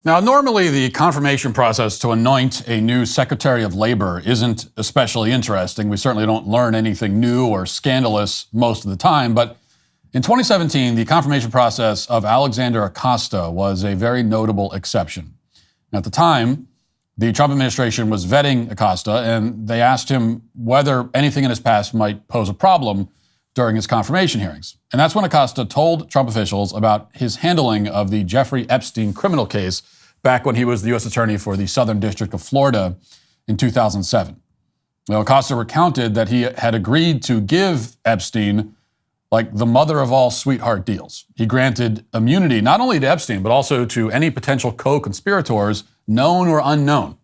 Now, normally the confirmation process to anoint a new Secretary of Labor isn't especially interesting. We certainly don't learn anything new or scandalous most of the time. But in 2017, the confirmation process of Alexander Acosta was a very notable exception. At the time, the Trump administration was vetting Acosta, and they asked him whether anything in his past might pose a problem during his confirmation hearings. And that's when Acosta told Trump officials about his handling of the Jeffrey Epstein criminal case back when he was the U.S. Attorney for the Southern District of Florida in 2007. Now, Acosta recounted that he had agreed to give Epstein like the mother of all sweetheart deals. He granted immunity not only to Epstein, but also to any potential co-conspirators, known or unknown.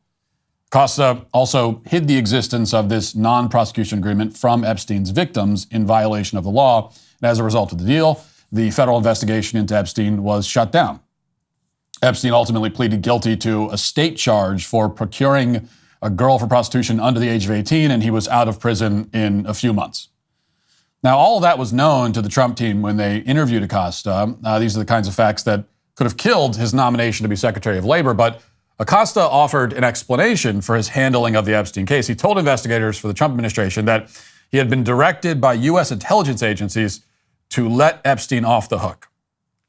Acosta also hid the existence of this non-prosecution agreement from Epstein's victims in violation of the law. And as a result of the deal, the federal investigation into Epstein was shut down. Epstein ultimately pleaded guilty to a state charge for procuring a girl for prostitution under the age of 18, and he was out of prison in a few months. Now, all of that was known to the Trump team when they interviewed Acosta. These are the kinds of facts that could have killed his nomination to be Secretary of Labor, but Acosta offered an explanation for his handling of the Epstein case. He told investigators for the Trump administration that he had been directed by U.S. intelligence agencies to let Epstein off the hook.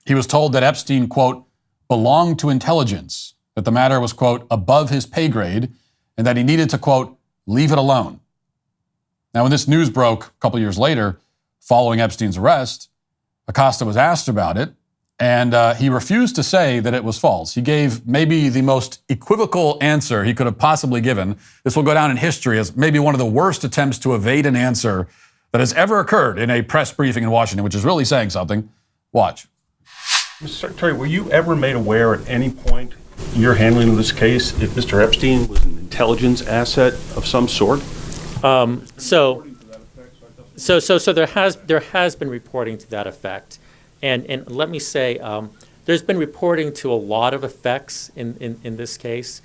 He was told that Epstein, quote, belonged to intelligence, that the matter was, quote, above his pay grade, and that he needed to, quote, leave it alone. Now, when this news broke a couple years later, following Epstein's arrest, Acosta was asked about it, and he refused to say that it was false. He gave maybe the most equivocal answer he could have possibly given. This will go down in history as maybe one of the worst attempts to evade an answer that has ever occurred in a press briefing in Washington, which is really saying something. Watch. Mr. Secretary, were you ever made aware at any point in your handling of this case if Mr. Epstein was an intelligence asset of some sort? So there has been reporting to that effect. And let me say, there's been reporting to a lot of effects in this case,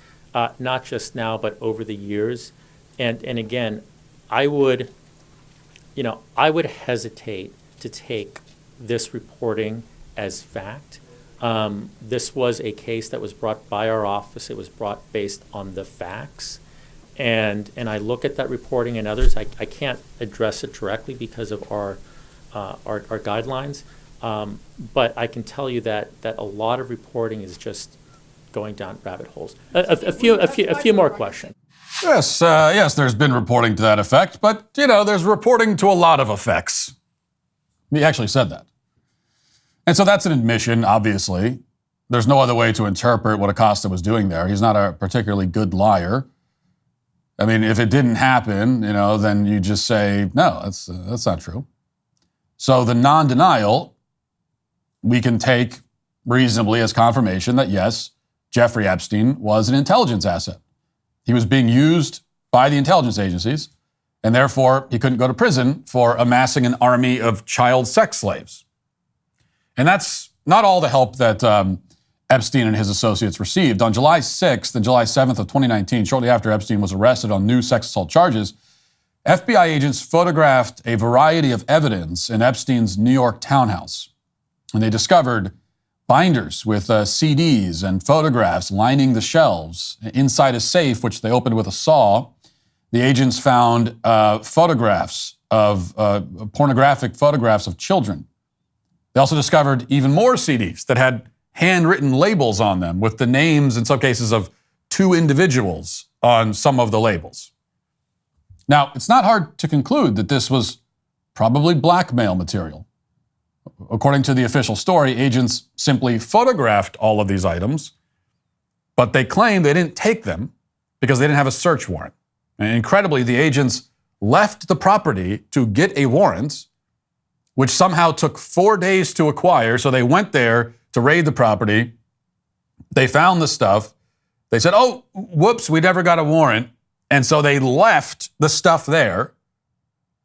not just now, but over the years. And again, I would hesitate to take this reporting as fact. This was a case that was brought by our office. It was brought based on the facts. And I look at that reporting and others. I can't address it directly because of our guidelines. But I can tell you that a lot of reporting is just going down rabbit holes. A few more questions. Yes, there's been reporting to that effect, but, there's reporting to a lot of effects. He actually said that. And so that's an admission, obviously. There's no other way to interpret what Acosta was doing there. He's not a particularly good liar. I mean, if it didn't happen, then you just say, no, that's not true. So the non-denial, we can take reasonably as confirmation that, yes, Jeffrey Epstein was an intelligence asset. He was being used by the intelligence agencies, and therefore he couldn't go to prison for amassing an army of child sex slaves. And that's not all the help that Epstein and his associates received. On July 6th and July 7th of 2019, shortly after Epstein was arrested on new sex assault charges, FBI agents photographed a variety of evidence in Epstein's New York townhouse. And they discovered binders with CDs and photographs lining the shelves. Inside a safe, which they opened with a saw, the agents found pornographic photographs of children. They also discovered even more CDs that had handwritten labels on them with the names, in some cases, of 2 individuals on some of the labels. Now, it's not hard to conclude that this was probably blackmail material. According to the official story, agents simply photographed all of these items, but they claimed they didn't take them because they didn't have a search warrant. And incredibly, the agents left the property to get a warrant, which somehow took 4 days to acquire. So they went there to raid the property. They found the stuff. They said, oh, whoops, we never got a warrant. And so they left the stuff there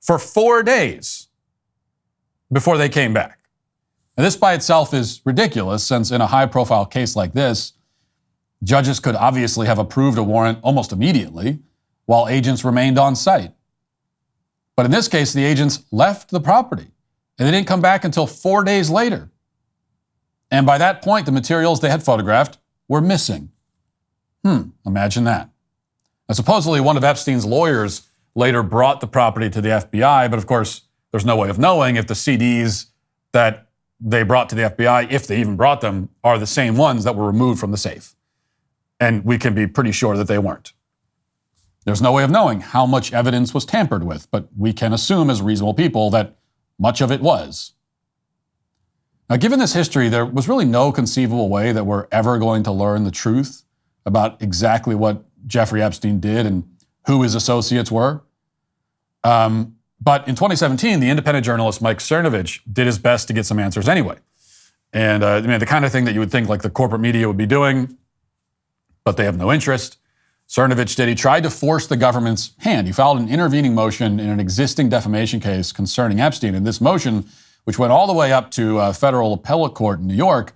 for 4 days before they came back. And this by itself is ridiculous, since in a high-profile case like this, judges could obviously have approved a warrant almost immediately while agents remained on site. But in this case, the agents left the property, and they didn't come back until 4 days later. And by that point, the materials they had photographed were missing. Imagine that. Now, supposedly one of Epstein's lawyers later brought the property to the FBI, but of course, there's no way of knowing if the CDs that they brought to the FBI, if they even brought them, are the same ones that were removed from the safe. And we can be pretty sure that they weren't. There's no way of knowing how much evidence was tampered with, but we can assume as reasonable people that much of it was. Now, given this history, there was really no conceivable way that we're ever going to learn the truth about exactly what Jeffrey Epstein did and who his associates were. But in 2017, the independent journalist Mike Cernovich did his best to get some answers anyway. And the kind of thing that you would think like the corporate media would be doing, but they have no interest. Cernovich did. He tried to force the government's hand. He filed an intervening motion in an existing defamation case concerning Epstein. And this motion, which went all the way up to a federal appellate court in New York,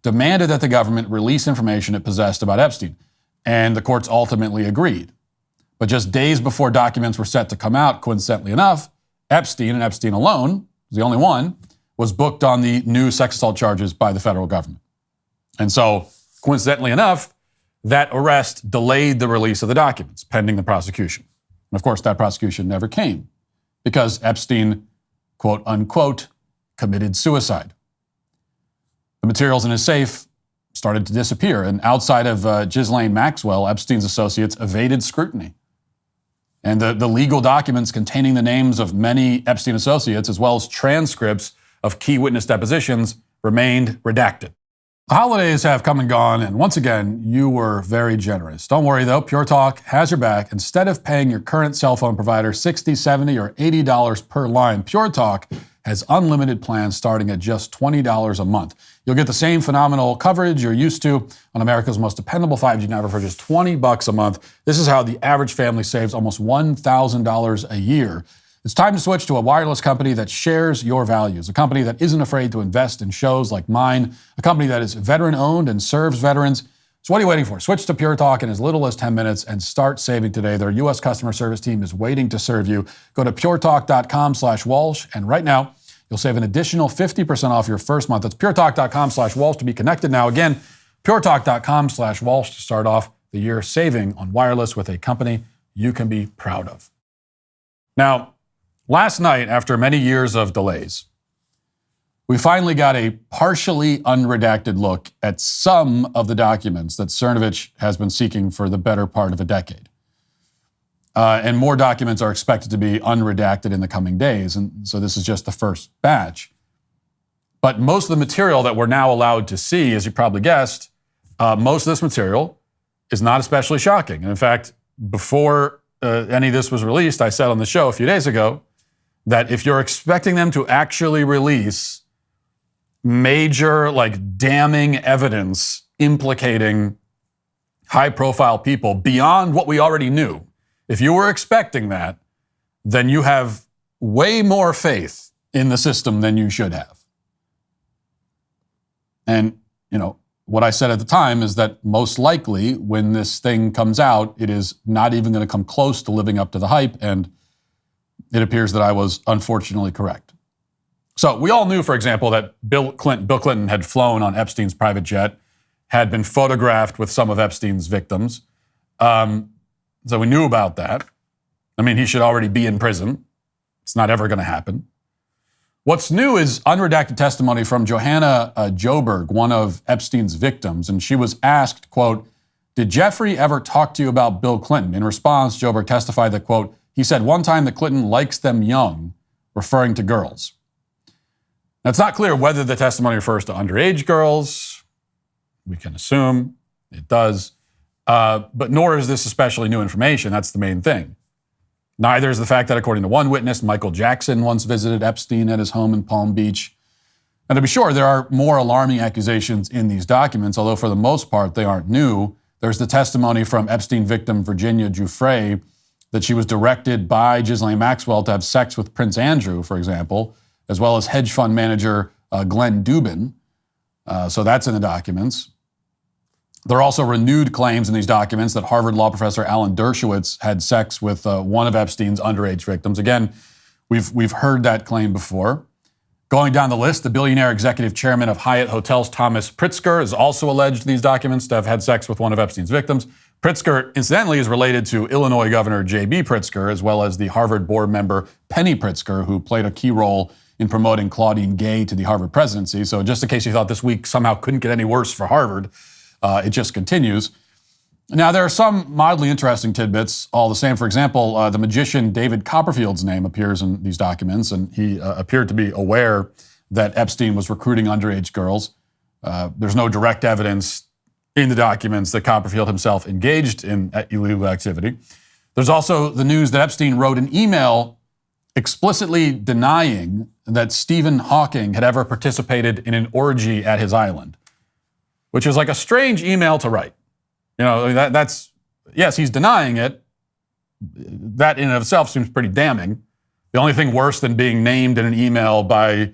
demanded that the government release information it possessed about Epstein. And the courts ultimately agreed. But just days before documents were set to come out, coincidentally enough, Epstein, and Epstein alone, the only one, was booked on the new sex assault charges by the federal government. And so, coincidentally enough, that arrest delayed the release of the documents pending the prosecution. And of course, that prosecution never came because Epstein, quote unquote, committed suicide. The materials in his safe started to disappear, and outside of Ghislaine Maxwell, Epstein's associates evaded scrutiny. And the legal documents containing the names of many Epstein associates, as well as transcripts of key witness depositions, remained redacted. The holidays have come and gone, and once again, you were very generous. Don't worry though, Pure Talk has your back. Instead of paying your current cell phone provider $60, $70, or $80 per line, Pure Talk has unlimited plans starting at just $20 a month. You'll get the same phenomenal coverage you're used to on America's most dependable 5G network for just $20 a month. This is how the average family saves almost $1,000 a year. It's time to switch to a wireless company that shares your values, a company that isn't afraid to invest in shows like mine, a company that is veteran-owned and serves veterans. So what are you waiting for? Switch to Pure Talk in as little as 10 minutes and start saving today. Their U.S. customer service team is waiting to serve you. Go to puretalk.com/Walsh, and right now, you'll save an additional 50% off your first month. That's puretalk.com/Walsh to be connected now. Again, puretalk.com/Walsh to start off the year saving on wireless with a company you can be proud of. Now, last night, after many years of delays, we finally got a partially unredacted look at some of the documents that Cernovich has been seeking for the better part of a decade. And more documents are expected to be unredacted in the coming days. And so this is just the first batch. But most of the material that we're now allowed to see, as you probably guessed, most of this material is not especially shocking. And in fact, before any of this was released, I said on the show a few days ago that if you're expecting them to actually release major, damning evidence implicating high-profile people beyond what we already knew, if you were expecting that, then you have way more faith in the system than you should have. And, what I said at the time is that most likely when this thing comes out, it is not even going to come close to living up to the hype, and it appears that I was unfortunately correct. So we all knew, for example, that Bill Clinton had flown on Epstein's private jet, had been photographed with some of Epstein's victims. So we knew about that. I mean, he should already be in prison. It's not ever going to happen. What's new is unredacted testimony from Johanna Joberg, one of Epstein's victims, and she was asked, quote, "Did Jeffrey ever talk to you about Bill Clinton?" In response, Joberg testified that, quote, "He said one time that Clinton likes them young," referring to girls. Now, it's not clear whether the testimony refers to underage girls. We can assume it does. But nor is this especially new information. That's the main thing. Neither is the fact that, according to one witness, Michael Jackson once visited Epstein at his home in Palm Beach. And to be sure, there are more alarming accusations in these documents, although for the most part, they aren't new. There's the testimony from Epstein victim Virginia Giuffre that she was directed by Ghislaine Maxwell to have sex with Prince Andrew, for example, as well as hedge fund manager Glenn Dubin. So that's in the documents. There are also renewed claims in these documents that Harvard law professor Alan Dershowitz had sex with one of Epstein's underage victims. Again, we've heard that claim before. Going down the list, the billionaire executive chairman of Hyatt Hotels, Thomas Pritzker, is also alleged in these documents to have had sex with one of Epstein's victims. Pritzker, incidentally, is related to Illinois Governor J.B. Pritzker, as well as the Harvard board member Penny Pritzker, who played a key role in promoting Claudine Gay to the Harvard presidency. So just in case you thought this week somehow couldn't get any worse for Harvard, it just continues. Now, there are some mildly interesting tidbits all the same. For example, the magician David Copperfield's name appears in these documents, and he appeared to be aware that Epstein was recruiting underage girls. There's no direct evidence in the documents that Copperfield himself engaged in illegal activity. There's also the news that Epstein wrote an email explicitly denying that Stephen Hawking had ever participated in an orgy at his island, which is like a strange email to write. You know, that's, yes, he's denying it. That in and of itself seems pretty damning. The only thing worse than being named in an email by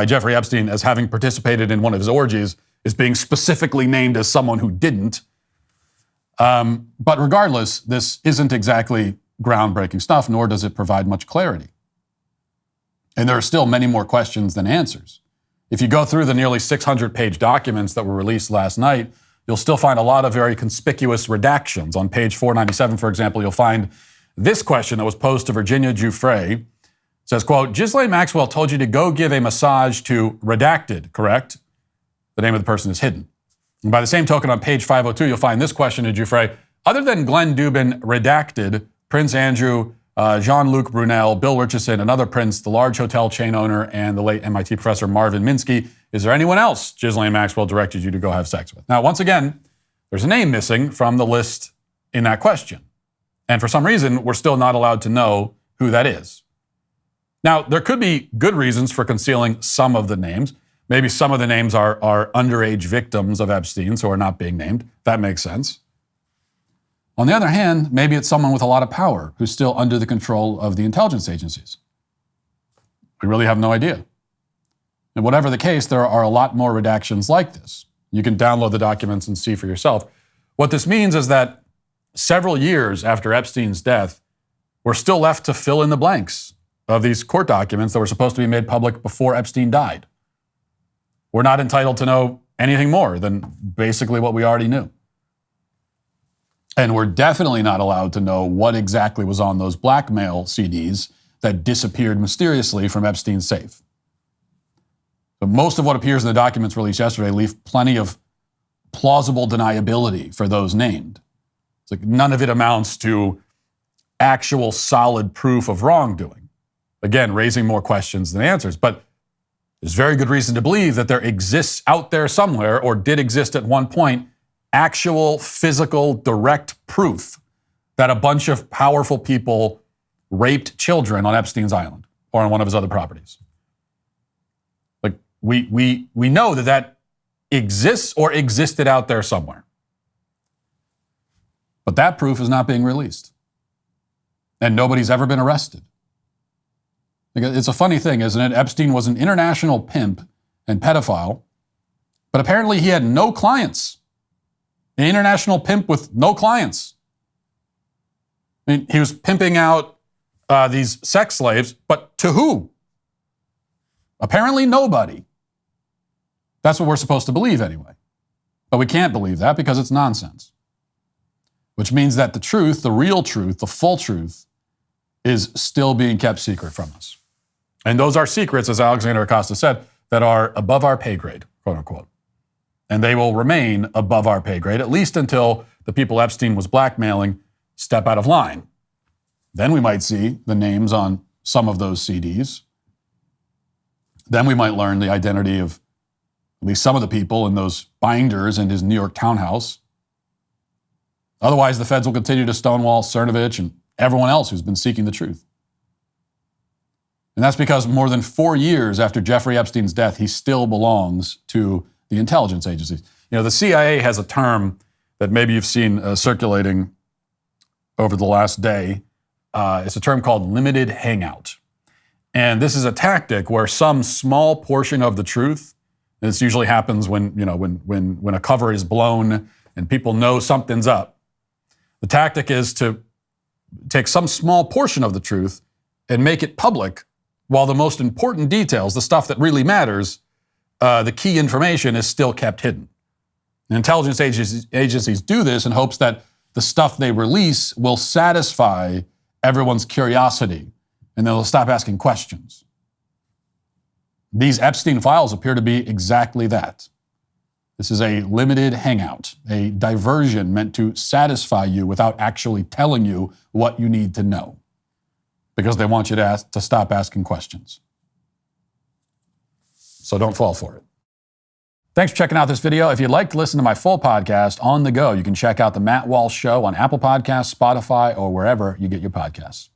Jeffrey Epstein as having participated in one of his orgies is being specifically named as someone who didn't. But regardless, this isn't exactly groundbreaking stuff, nor does it provide much clarity. And there are still many more questions than answers. If you go through the nearly 600-page documents that were released last night, you'll still find a lot of very conspicuous redactions. On page 497, for example, you'll find this question that was posed to Virginia Giuffre. It says, quote, Ghislaine Maxwell told you to go give a massage to redacted, correct? The name of the person is hidden. And by the same token, on page 502, you'll find this question to Giuffre. Other than Glenn Dubin, redacted, Prince Andrew, Jean-Luc Brunel, Bill Richardson, another prince, the large hotel chain owner, and the late MIT professor Marvin Minsky. Is there anyone else Ghislaine Maxwell directed you to go have sex with? Now, once again, there's a name missing from the list in that question. And for some reason, we're still not allowed to know who that is. Now, there could be good reasons for concealing some of the names. Maybe some of the names are underage victims of Epstein, so are not being named. That makes sense. On the other hand, maybe it's someone with a lot of power who's still under the control of the intelligence agencies. We really have no idea. And whatever the case, there are a lot more redactions like this. You can download the documents and see for yourself. What this means is that several years after Epstein's death, we're still left to fill in the blanks of these court documents that were supposed to be made public before Epstein died. We're not entitled to know anything more than basically what we already knew. And we're definitely not allowed to know what exactly was on those blackmail CDs that disappeared mysteriously from Epstein's safe. But most of what appears in the documents released yesterday leave plenty of plausible deniability for those named. It's like none of it amounts to actual solid proof of wrongdoing. Again, raising more questions than answers. But there's very good reason to believe that there exists out there somewhere, or did exist at one point, actual physical direct proof that a bunch of powerful people raped children on Epstein's island or on one of his other properties. Like we know that exists or existed out there somewhere. But that proof is not being released. And nobody's ever been arrested. It's a funny thing, isn't it? Epstein was an international pimp and pedophile, but apparently he had no clients. An international pimp with no clients. I mean, he was pimping out these sex slaves, but to who? Apparently nobody. That's what we're supposed to believe anyway. But we can't believe that because it's nonsense. Which means that the truth, the real truth, the full truth, is still being kept secret from us. And those are secrets, as Alexander Acosta said, that are above our pay grade, quote unquote. And they will remain above our pay grade, at least until the people Epstein was blackmailing step out of line. Then we might see the names on some of those CDs. Then we might learn the identity of at least some of the people in those binders in his New York townhouse. Otherwise, the feds will continue to stonewall Cernovich and everyone else who's been seeking the truth. And that's because more than 4 years after Jeffrey Epstein's death, he still belongs to the intelligence agencies. You know, the CIA has a term that maybe you've seen circulating over the last day. It's a term called limited hangout. And this is a tactic where some small portion of the truth, and this usually happens when a cover is blown and people know something's up. The tactic is to take some small portion of the truth and make it public while the most important details, the stuff that really matters, the key information is still kept hidden. And intelligence agencies do this in hopes that the stuff they release will satisfy everyone's curiosity, and they'll stop asking questions. These Epstein files appear to be exactly that. This is a limited hangout, a diversion meant to satisfy you without actually telling you what you need to know, because they want you to stop asking questions. So don't fall for it. Thanks for checking out this video. If you'd like to listen to my full podcast on the go, you can check out The Matt Walsh Show on Apple Podcasts, Spotify, or wherever you get your podcasts.